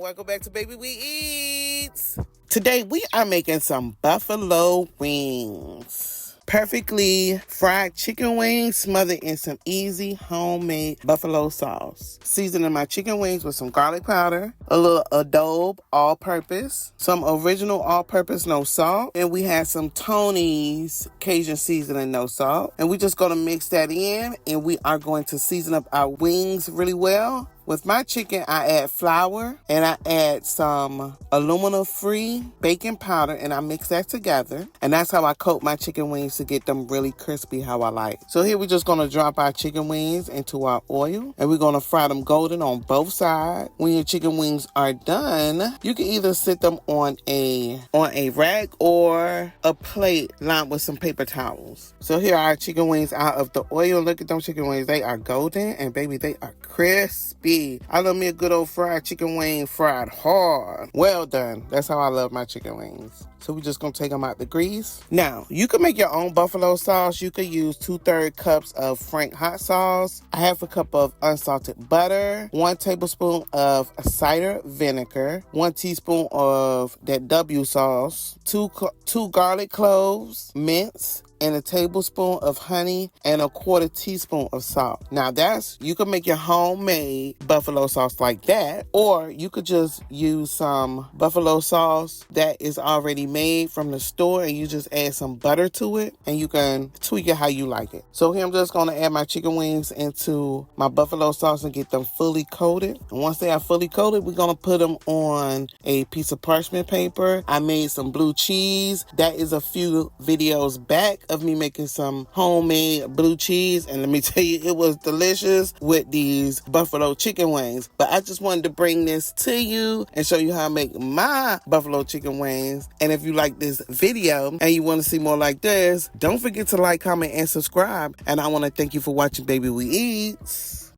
welcome back to Baby We Eats. Today we are making some buffalo wings. Perfectly fried chicken wings smothered in some easy homemade buffalo sauce. Seasoning my chicken wings with some garlic powder, a little adobe all-purpose, some original all-purpose no salt, and we had some Tony's Cajun seasoning no salt. And we're just going to mix that in, and we are going to season up our wings really well. With my chicken, I add flour and I add some aluminum-free baking powder and I mix that together. And that's how I coat my chicken wings to get them really crispy how I like. So here we're just going to drop our chicken wings into our oil and we're going to fry them golden on both sides. When your chicken wings are done, you can either sit them on a rack or a plate lined with some paper towels. So here are our chicken wings out of the oil. Look at them chicken wings. They are golden and baby, they are crispy. I love me a good old fried chicken wing, fried hard. Well done. That's how I love my chicken wings. So we're just going to take them out the grease. Now, you can make your own buffalo sauce. You could use 2/3 cups of Frank hot sauce, a half a cup of unsalted butter, 1 tablespoon of cider vinegar, 1 teaspoon of that W sauce, two garlic cloves, minced, and a tablespoon of honey and a 1/4 teaspoon of salt. Now you can make your homemade buffalo sauce like that, or you could just use some buffalo sauce that is already made from the store and you just add some butter to it and you can tweak it how you like it. So here I'm just gonna add my chicken wings into my buffalo sauce and get them fully coated. And once they are fully coated, we're gonna put them on a piece of parchment paper. I made some blue cheese. That is a few videos back of me making some homemade blue cheese, and let me tell you, it was delicious with these buffalo chicken wings. But I just wanted to bring this to you and show you how I make my buffalo chicken wings. And if you like this video and you want to see more like this, don't forget to like, comment, and subscribe. And I want to thank you for watching Baby We Eats.